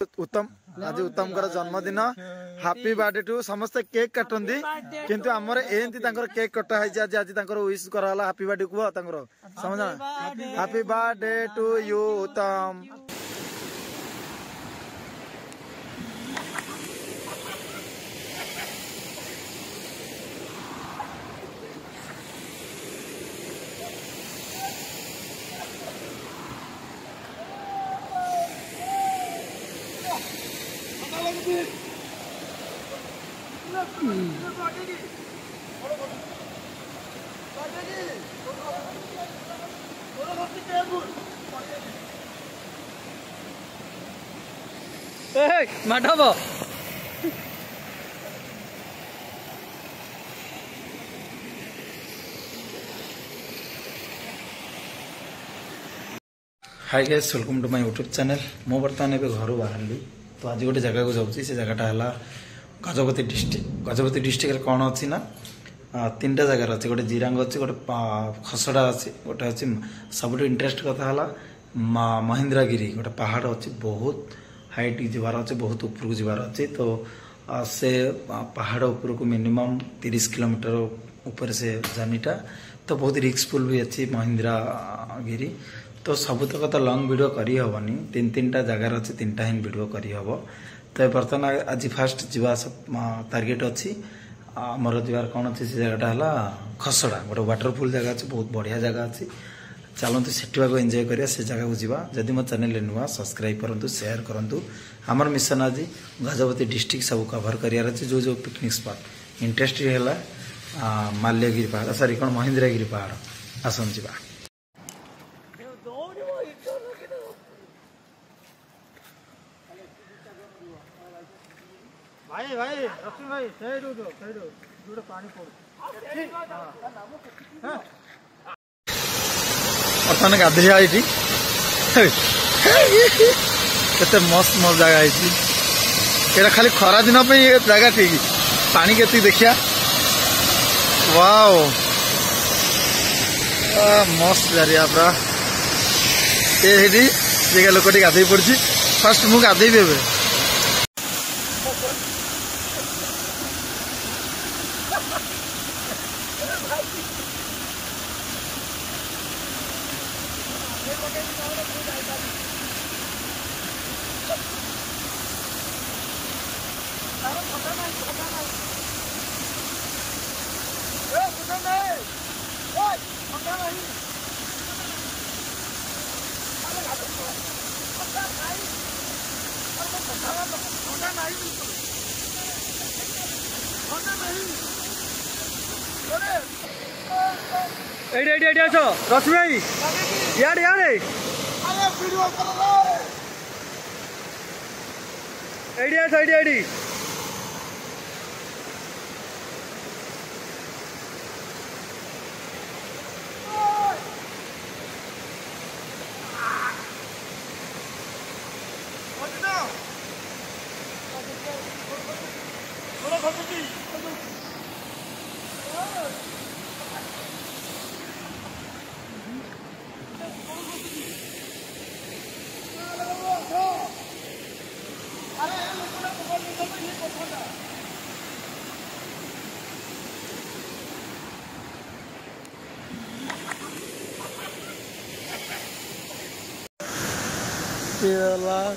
उत्तम आज उत्तम जन्मदिन हैप्पी बर्थडे टू समस्त केक काटती किंतु आमर एमती केक कटा है आज आज विश कराला हैप्पी बर्थडे कुह समझ happy birthday to you Uttam. Madhav hi guys welcome to my YouTube channel. मो बर्तमान ए घर बाहर तो आज गोटे जगह को जाऊँगी से जगटा है गजपति डिस्ट्रिक्ट कौन अच्छी ना तीन टा जगार अच्छे गोटे जिरांग अच्छी गोटे खसड़ा अच्छी गोटे अच्छी सब इंटरेस्ट कथा है महेंद्रगिरी गोटे पहाड़ अच्छी बहुत हाइट जबार अच्छे बहुत ऊपर को जबार अच्छे तो से पहाड़ ऊपर को मिनिमम 30 किलोमीटर ऊपर से जर्नीटा तो बहुत रिस्कफुल भी अच्छी महेंद्रगिरी तो सबुतक तो लंग वीडियो करी हबनी तीन तीन टा जगार अच्छे तीन टा ही वीडियो करी हब तो बर्तमान आज फास्ट जीवा टार्गेट अच्छी मोर जबार कौन अच्छी से जगटा है खसड़ा गोटे वाटरफुल जगह अच्छे बहुत बढ़िया जगह अच्छी चलते सेठा को एंजॉय करिया से जगह को जीवा जदि मो चैनल नुआ सब्सक्राइब करूँ शेयर करूँ आमर मिशन आज गजपति डिस्ट्रिक्ट सब कभर करार अच्छे जो जो पिकनिक स्पॉट इंटरेस्ट है माल्यगिरी पहाड़ सॉरी कौन महेंद्रगिरी पहाड़ आसन जीवा। भाई भाई रश्मि भाई सही पानी पड़ बर्तमान गाधेया केते मस्त मस्त जगह है खाली खरा दिन जगह ठीक पानी के देखिया वाओ मस्त जरिया पूरा ये लोक गाधे पड़ी फास्ट मुझे गाधेबी ए रश्मि भाई यार एडी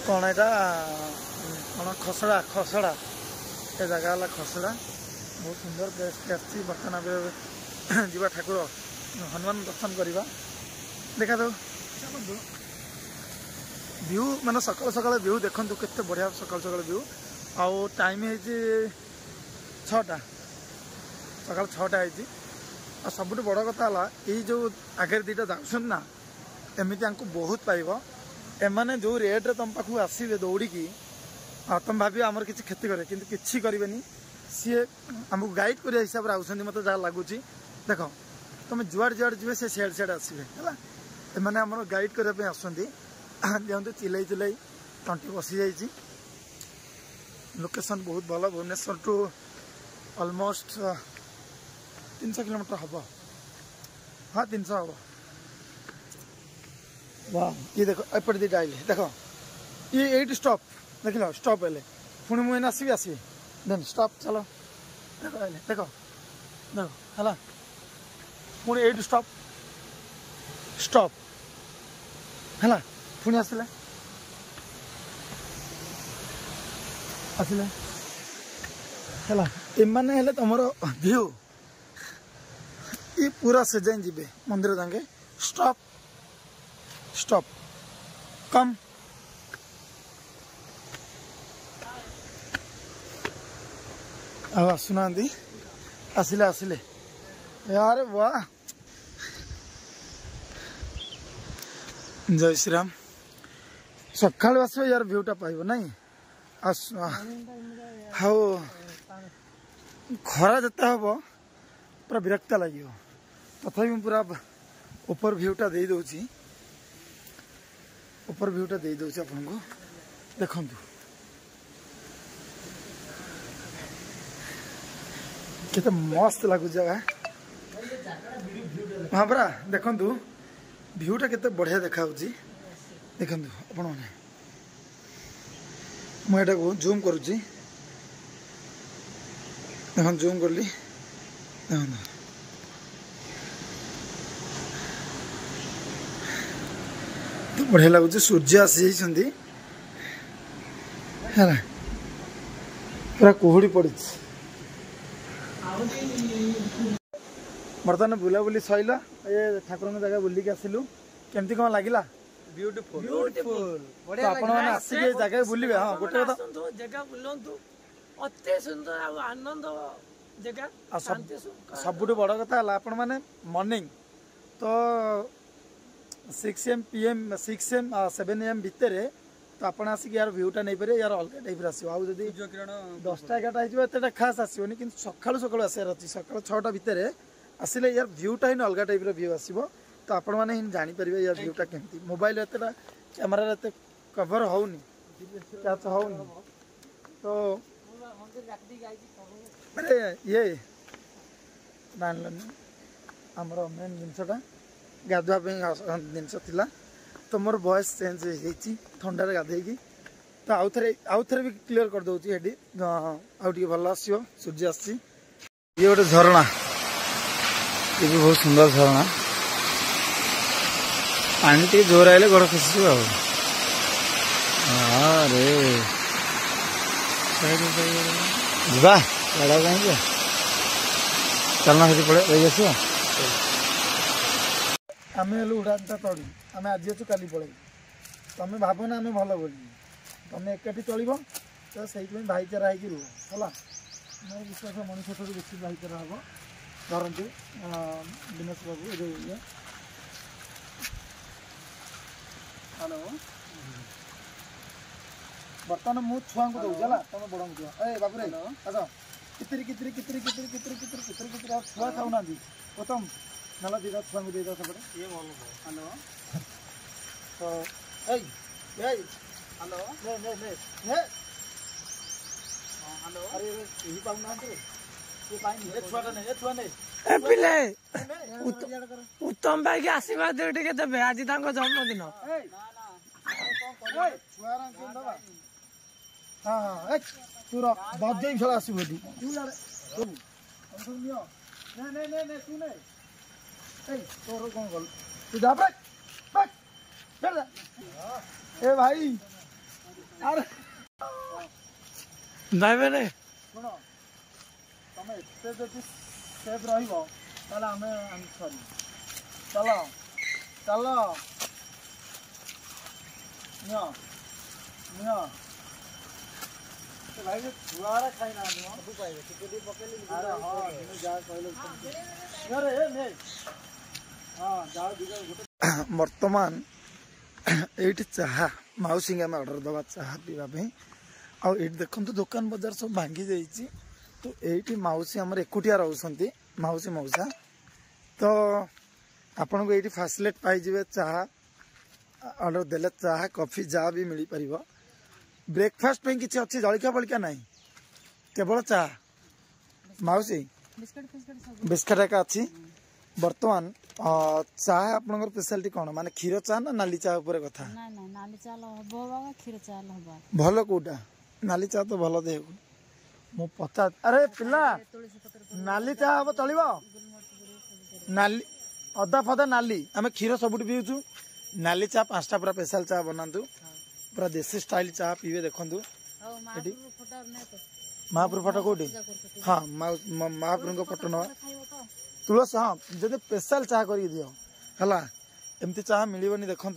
कौन यहाँ कौन खसड़ा खसड़ा ये जगह है खसड़ा बहुत सुंदर प्लेस आसी बर्तमान जीवा ठाकुर हनुमान दर्शन करवा देखा दो व्यू माने सकाल सकाल व्यू देखु केते बढ़िया सकाल सकाल व्यू आउ टाइम है 6टा सकाल 6टा है आ सब बड़ कथा है जो आगे दीटा जाऊँ ना एमती आपको बहुत पाइब एमाने जो रेट्रे तुम पाखु आसवे दौड़िकी तुम भाव आमर किसी क्षति करे कि किसी करेनि सी आमको गाइड कर हिसाब से आते मत जहाँ लगुच देख तुम जुआड़ जुआड़ जी से सियाड़ सियाड़ आसवे है मैंने आम गाइड करने आसती देखते चिल्लाई चिल्लाई तंटी बसी जाइए लोकेशन बहुत भल भुवनेश्वर टू ऑलमोस्ट 300 किलोमीटर हम हाँ 300 हम वाह ये देखो एपट दी डाइल देखो ये 8 स्टॉप देख लो स्टॉप हेले पुणी मुझे आसबि आसबि देन स्टॉप चलो देख हेले देख देख है पुणी एट स्टॉप स्टॉप है पुणी आसले आसले है एमाने हेले तुमर व्यू ये पूरा से जाए जी मंदिर जाके स्टॉप स्टॉप कम आसुना आसिले आसिले यार वाह जय श्री राम सका आस यार भ्यूटा पाइब ना हाँ खरा जिते हम पूरा विरक्ता लगे तथापि पूरा ऊपर भ्यूटा दे दूची ऊपर भ्यूटा दे दूची आपन को देखु केते मस्त लगुच जगह हाँ परा देखु भ्यूटा केते बढ़िया देखा देखु आपण मैंने मुझे को जूम करुच्ची देख जूम कली देख बढ़िया लगुच सूर्य आसी जाइए पूरा कुहुड़ी पड़ी बर्तमान बुलाबुली सैला ये ठाकुर जगह बुलिक आसिलु केमती कौन लगिला ब्यूटीफुल तो आपण माने आसी जगह बुलिबे हां गोटे जगह बुलंतु अति सुंदर आनंद जगह सबुठ बड़ कथा आपण माने मॉर्निंग तो 6 AM PM 6 AM 7 AM भितर तो आपण आसिक यार व्यूटा नहीं पारे यार अलग टाइप आसो आउ जदी 10टा 11टा हो एतटा खास आसोनी कि सकाळु सकाळु आसार अछि सकाळ 6टा भितर आसिले यार व्यूटा ही अलग टाइप रो व्यू आसीबो तो आपण माने ही जानि परिबे यार व्यूटा केमती मोबाइल एतटा कैमरा एते कवर होउनी कैच होउनी तो अरे ये आमर मेन जिनसटा गाधुआ जिनस थिला तो मोर वॉइस चेंज हो थंडार गाधेकी तो आउ थे भी क्लीयर कर दूसरी हेडी आउ भल आसो सूर्य आसी ये गोटे झरणा ये भी बहुत सुंदर झरणा पानी टे जोर आइले गोड़ खसी अरे जा कहीं चलना से पड़े रही आस आम उड़ानटा तड़ी आम आज अच्छु काली पड़े तुम भाव ना आम भल बोली तुम एकाठी चल तो से भाईचारा हो रुह है मोर विश्वास मनुष्य ठार बेस भाईचारा हम धरती दिनेश बाबू ये हेलो बर्तमान मु छुआ को दूसरी है तुम बड़ को ए बाबू रे आस कितरी कितरी कितरी कितरी कितरी कितरी कितरी कितरी छुआ खाऊना उत्तम नाला दीदा छुआ को दीदा सेपटे ये हेलो तो हेलो ने ने ने ने हेलो अरे यही पाउना ये पाइन ए छुआटा ने ए छुआ ने ए पिले उत्तम भाई के आशीर्वाद दे टिके देबे आज तांको जन्मदिन ए ना ना छुआ रंग के दबा हां हां ए तू रो बजे फला आसी बोली तू यार तू सुनियो ने ने ने ने तू ने ए तोर कौन गल तू जा बैठ बैठ बैठ ए भाई अरे भाई मैंने सुन तुम एते जदि सेफ रहिबो ताले हमें आंसर चलो चलो नियो नियो तो भाई छुआरा खाई ना नियो सब पाइबे टिकटी पकेली अरे हां नियो जा कहलो अरे ए ने हां जा दिगा गोटे वर्तमान एठी चाहा माउसी के ऑर्डर दबा चाहा पीवा आउ देखु दुकान बजार सब भांगी जाइए तो ये माउसी आमर एकुटिया रोती माउसी मौसा तो आपण को ये फैसिलिट पाइबे चाहा ऑर्डर देले चाहा कॉफी जहाँ भी मिल पार ब्रेकफास्ट पे किसी अच्छी जलिका फलिका ना केवल चाहा माउसी बिस्किट एक अच्छी बर्तमान चाह आपनकर स्पेशलिटी कौन माने क्षीर चाह ना नाली चाह ऊपर कथा ନାଇଁ ନାଇଁ ନାଲି ଚାଲ ହବ ବାବା କ୍ଷୀର ଚାଲ ହବ भल कोटा नाली चाह तो भल दे मु पचा अरे पिला नाली चाह हम चलिबो नाली अदा फदा नाली आमे क्षीर सबुठ पिउछु नाली चाह 5टा पूरा स्पेशल चाह बनातु पूरा देसी स्टाइल चाह पीवे देखंतु ଆଉ ଏଠି? ମାପୁର ଫଟୋ ନାଇଁ ତ महापुर फोटो कोटी हाँ महापुर को फोटो नवा ଖାଇବ ତ तुलसी हाँ जब स्पेशल चाह कर दियो है एमती चाह मिलनी देखु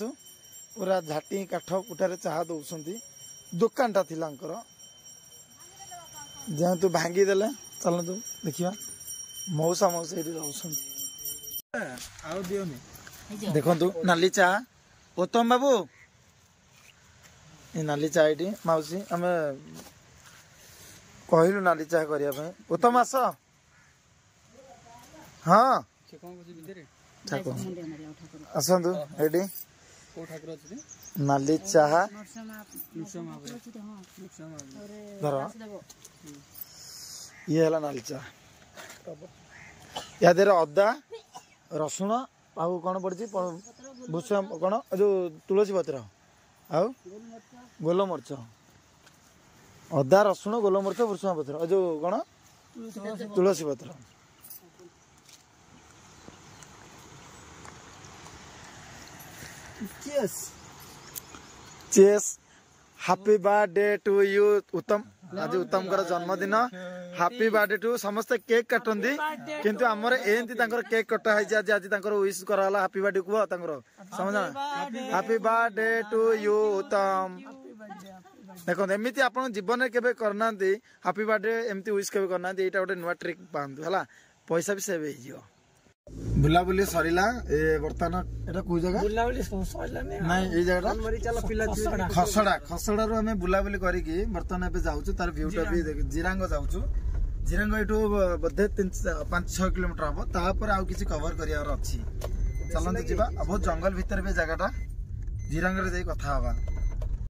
पूरा झाटी काठ कुटारे चाह दौरान दुकानटा थी जेहेतु भांगीदे चलतु देखा मौसा मौसा ये रोनी देखु नाली चाह उत्तम बाबू ये नाली चाह ये मौसी आम कहलु नाली चाह करने उत्तम आस हाँ आसतु ये नाली चाह धर ये है नाली चाह या अदा रसुण आउ कौन पड़ी भूसम कौन जो तुलसी पत्र आउ गोलमरीच अदा रसुण गोलमरीच भूसम पत्र जो कौन तुलसी पत्र चेस happy birthday to you Uttam आज उत्तम कर जन्मदिन हैप्पी बर्थडे टू समस्त केक काटती किंतु आमर एमती केक कटा है आज आज विश कराला हैप्पी बर्थडे कुह समझ हैप्पी बर्थडे टू यू उत्तम देखो एमती आप जीवन में केबे करना हैप्पी बर्थडे एमती विश केबे करना यहाँ गोटे नुआ ट्रिक पातु है पैसा भी सेव हो बुलाबुली सरला बर्तमान एटा कोई जगह बुलाबुली सरलानी नहीं ये जगह खसड़ा खसड़ा रो हमें बुलाबुली करिकी बर्तमान एबे जाउछु तार व्यूटा भी जिरांग जाउछु जिरांग एटू बधे 5-6 किलोमीटर हम तापर आउ किछि कवर करियार अछि चलंतु जिबा बहुत जंगल भीतर बे जगहटा जिरांग रे जाई कथा हवा